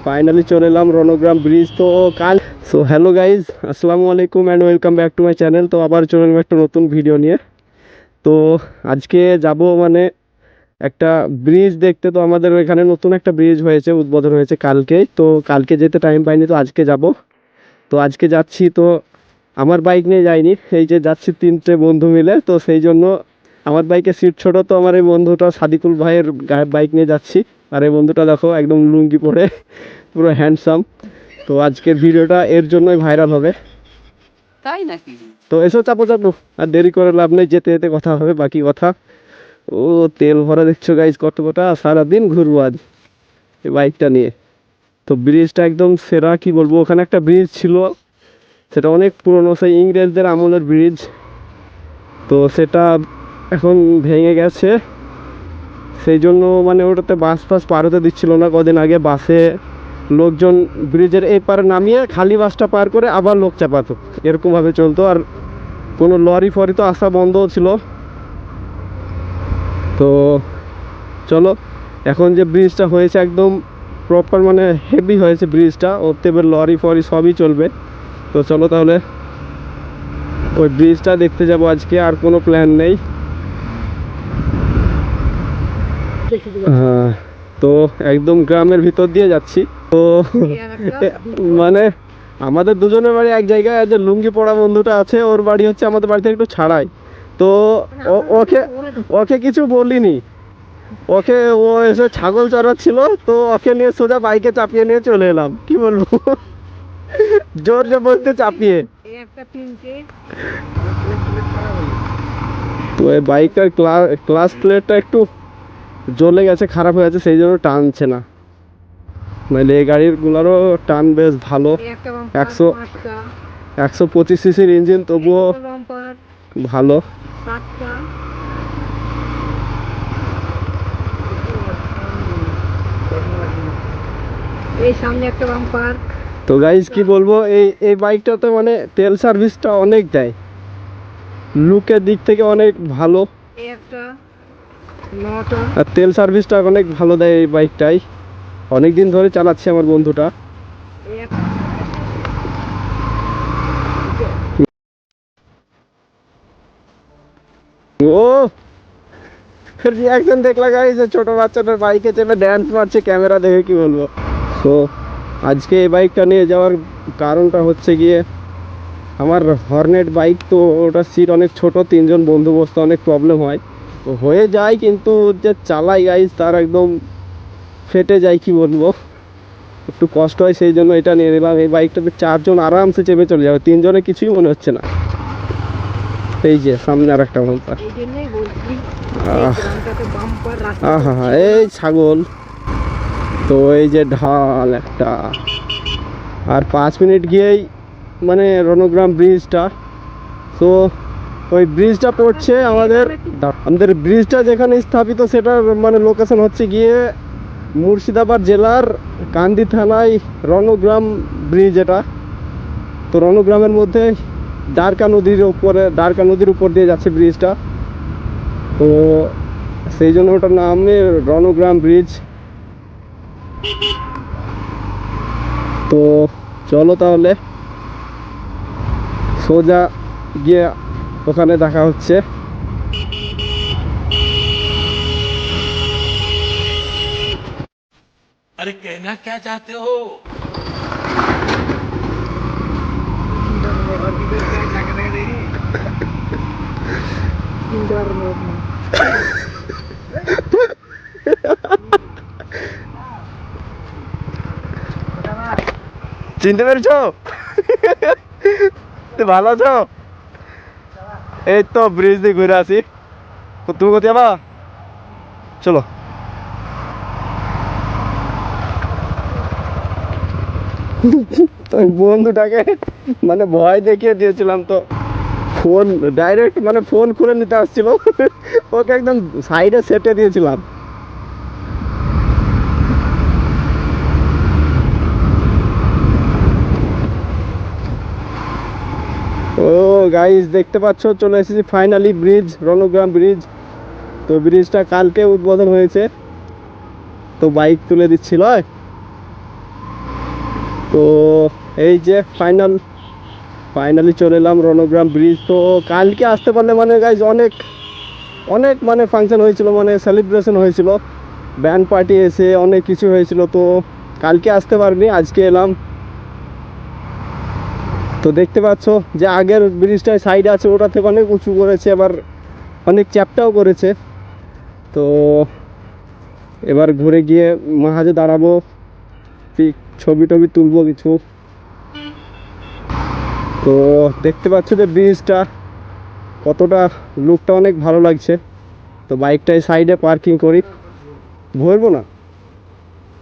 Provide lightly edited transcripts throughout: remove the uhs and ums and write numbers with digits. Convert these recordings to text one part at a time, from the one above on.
Finally চলে এলাম Rangram bridge. তো কাল হ্যালো গাইজ, আসসালামু আলাইকুম and welcome back to my channel. তো আবার চলে এলাম একটা নতুন ভিডিও নিয়ে। তো আজকে যাব মানে একটা ব্রিজ দেখতে। তো আমাদের এখানে নতুন একটা ব্রিজ হয়েছে, উদ্বোধন হয়েছে কালকেই। তো কালকে যেতে টাইম পাইনি, তো আজকে যাব। তো আজকে যাচ্ছি, তো আমার বাইক নিয়ে যাইনি, এই যে যাচ্ছি তিনটে বন্ধু মিলে। তো সেই জন্য আমার বাইকে সিট ছোটো, তো আমার এই বন্ধুটা সাদিকুল ভাইয়ের বাইক নিয়ে যাচ্ছি। আর এই বন্ধুটা দেখো একদম লুঙ্গি পরে পুরো হ্যান্ডসাম। তো আজকের ভিডিওটা এর জন্যই ভাইরাল হবে, তাই নাকি? তো এসো চাপো চাপো, আর দেরি করে লাভ নেই, যেতে যেতে কথা হবে বাকি কথা। ও তেল ভরা দেখছো গাইজ, কত কটা সারাদিন ঘুরবো আজ এই বাইকটা নিয়ে। তো ব্রিজটা একদম সেরা, কি বলবো, ওখানে একটা ব্রিজ ছিল, সেটা অনেক পুরনো, সেই ইংরেজদের আমলের ব্রিজ। তো সেটা এখন ভেঙে গেছে, সেই জন্য মানে ওটাতে বাস ফাস পার হতে দিচ্ছিল না। কদিন আগে বাসে লোকজন ব্রিজের এই পারে নামিয়ে খালি বাসটা পার করে আবার লোক চাপাতো, এরকমভাবে চলতো। আর কোনো লরি ফরি তো আসা বন্ধও ছিল। তো চলো, এখন যে ব্রিজটা হয়েছে একদম প্রপার, মানে হেভি হয়েছে ব্রিজটা, ওতে এবার লরি ফরি সবই চলবে। তো চলো তাহলে ওই ব্রিজটা দেখতে যাব আজকে, আর কোনো প্ল্যান নেই। হ্যাঁ, তো একদম গ্রামের ভিতর দিয়ে যাচ্ছি। তো মানে আমাদের দুজনের বাড়ি এক জায়গায়, যে লুঙ্গি পরা বন্ধুটা আছে ওর বাড়ি হচ্ছে আমাদের বাড়ি থেকে একটু ছাড়াই। তো ওকে ওকে কিছু বলিনি, ওকে ও এসে ছাগল চড়াচ্ছিল, তো ওকে নিয়ে সোজা বাইকে চাপিয়ে নিয়ে চলে এলাম, কি বলবো, জোর জবরদস্তি চাপিয়ে। তো এই বাইকটার ক্লাস প্লেটটা একটু জ্বলে গেছে, খারাপ হয়ে গেছে, সেই জন্য টানছে না। নাহলে এই গাড়িগুলোরও টান বেশ ভালো। 125 সিসির ইঞ্জিন, তবুও ভালো। এই সামনে একটা বাম্পার। তো গাইজ কি বলবো, এই বাইকটাতে মানে তেল সার্ভিসটা অনেক দেয়, লুকের দিক থেকে অনেক ভালো, আর তেল সার্ভিসটা অনেক ভালো দেয় এই বাইকটাই। অনেক দিন ধরে চালাচ্ছে আমার বন্ধুটা। ও রিয়াকশন দেখলা গাইজ, ছোট বাচ্চাটার বাইকে চেপে ড্যান্স মারছে ক্যামেরা দেখে, কি বলবো। তো আজকে এই বাইকটা নিয়ে যাওয়ার কারণটা হচ্ছে গিয়ে, আমার হর্নেট বাইক, তো ওটার সিট অনেক ছোট, তিনজন বন্ধু বসতে অনেক প্রবলেম হয়। তো হয়ে যায়, কিন্তু যে চালাই গাইজ তার একদম ফেটে যায়, কি বলবো, একটু কষ্ট হয়, সেই জন্য এটা নিয়ে নিলাম। এই বাইকটাতে চারজন আরামসে চেপে চলে যাবে, তিনজনে কিছুই মনে হচ্ছে না। এই যে সামনে আর একটা বাম্পার, হ্যাঁ এই ছাগল। তো এই যে ঢাল একটা, আর 5 মিনিট গিয়েই মানে রণগ্রাম ব্রিজটা। তো ওই ব্রিজটা পড়ছে আমাদের ব্রিজটা যেখানে স্থাপিত, সেটার মানে লোকেশন হচ্ছে গিয়ে মুর্শিদাবাদ জেলার কান্দি থানায় রণগ্রাম ব্রিজ এটা। তো রণগ্রামের মধ্যে দ্বারকা নদীর উপর দিয়ে যাচ্ছে ব্রিজটা। তো সেই জন্য ওটার নাম রণগ্রাম ব্রিজ। তো চলো তাহলে সোজা গিয়ে ওখানে দেখা হচ্ছে। अरे कहना क्या चाहते हो? চিনতে পেরেছো? ভালো আছো? এই তো ব্রিজ দিয়ে ঘুরে আসি। তুমি কোথায় যাবা? চলো। বন্ধুটাকে মানে ভয় দেখিয়ে দিয়েছিলাম, তো ফোন ডাইরেক্ট মানে ফোন খুলে নিতে আসছিল, ওকে একদম সাইডে সেটে দিয়েছিলাম। ও গাইস দেখতে পাচ্ছ, চলে এসেছি ফাইনালি ব্রিজ, রণগ্রাম ব্রিজ। তো ব্রিজটা কালকে উদ্বোধন হয়েছে, তো বাইক তুলে দিচ্ছিল। তো এই যে ফাইনালি চলে এলাম রণগ্রাম ব্রিজ। তো কালকে আসতে পারলে মানে গাইজ অনেক অনেক মানে ফাংশন হয়েছিল, মানে সেলিব্রেশন হয়েছিল, ব্যান্ড পার্টি এসে অনেক কিছু হয়েছিল। তো কালকে আসতে পারিনি, আজকে এলাম। তো দেখতে পাচ্ছ যে আগের ব্রিজটা সাইডে আছে, ওটা থেকে অনেক উঁচু করেছে, আবার অনেক চ্যাপ্টাও করেছে। তো এবার ঘুরে গিয়ে মাঝে দাঁড়াবো, ছবি টবি তুলবো কিছু। তো দেখতে পাচ্ছ যে ব্রিজটা কতটা, লুকটা অনেক ভালো লাগছে। তো বাইকটাই সাইডে পার্কিং করি, ভরবো না,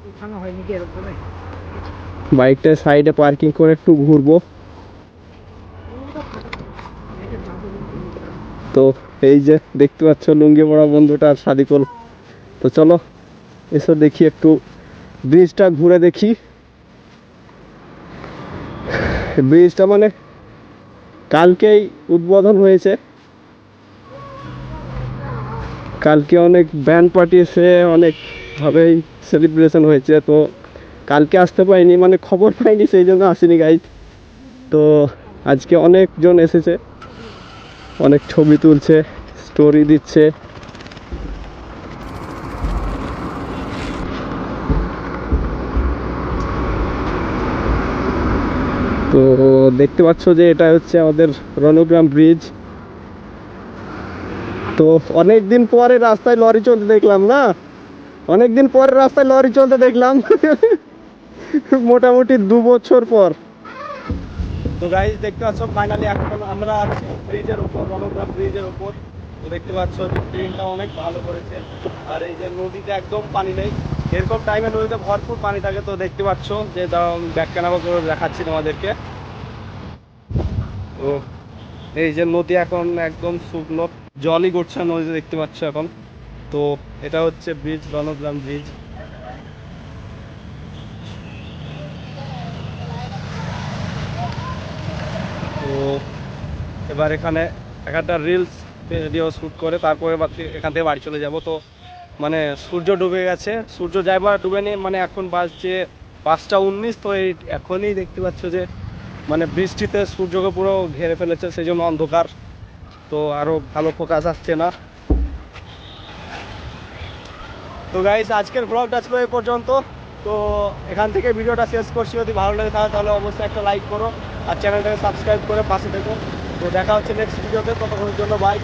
উঠানো হয়নি কি এরকম বাইকটা সাইডে পার্কিং করে একটু ঘুরবো। তো এই যে দেখতে পাচ্ছ লুঙ্গি পড়া বন্ধুটা আর সাদিকুল। তো চলো এসো দেখি একটু ব্রিজটা ঘুরে দেখি। ব্রিজটা মানে কালকেই উদ্বোধন হয়েছে, কালকে অনেক ব্যান্ড পার্টি এসে অনেকভাবেই সেলিব্রেশন হয়েছে। তো কালকে আসতে পারিনি, মানে খবর পাইনি, সেই জন্য আসিনি গাইজ। তো আজকে অনেকজন এসেছে, অনেক ছবি তুলছে, স্টোরি দিচ্ছে। তো দেখতে পাচ্ছ যে এটা হচ্ছে আমাদের রণগ্রাম ব্রিজ। তো অনেক দিন পরে রাস্তায় লরি চলতে দেখলাম না, অনেক দিন পরে রাস্তায় লরি চলতে দেখলাম মোটামুটি 2 বছর পর। তো গাইজ দেখতে পাচ্ছ ফাইনালি এখন আমরা আছি ব্রিজের উপর, রণগ্রাম ব্রিজের উপর। তো দেখতে পাচ্ছ যে ট্রেনটা অনেক ভালো করেছে, আর এই যে নদীতে একদম পানি নেই, এরকম টাইমে নদীতে ভরপুর পানি থাকে। তো দেখতে পাচ্ছ যে ব্যাক ক্যামেরা করে দেখাচ্ছি তোমাদেরকে। তো এই যে নদী এখন একদম শুকনো, জলই গড়ছে নদীতে, দেখতে পাচ্ছ এখন। তো এটা হচ্ছে ব্রিজ, রণগ্রাম ব্রিজ। তো এবার এখানে একটা রিলস ভিডিও শ্যুট করে তারপরে এখান থেকে বাড়ি চলে যাব। তো মানে সূর্য ডুবে গেছে, সূর্য যাইবার ডুবে নেই, মানে এখন বাজছে 5টা 19। তো এই এখনই দেখতে পাচ্ছ যে মানে বৃষ্টিতে সূর্যকে পুরো ঘিরে ফেলেছে, সেই জন্য অন্ধকার, তো আরও ভালো ফোকাস আসছে না। তো গাইস আজকের ব্লগটা ছিল এই পর্যন্ত। তো এখান থেকে ভিডিওটা শেষ করছি, যদি ভালো লাগে তাহলে অবশ্যই একটা লাইক করো, আর চ্যানেলটাকে সাবস্ক্রাইব করে পাশে থেকো। তো দেখা হচ্ছে নেক্সট ভিডিওতে, ততক্ষণের জন্য বাই।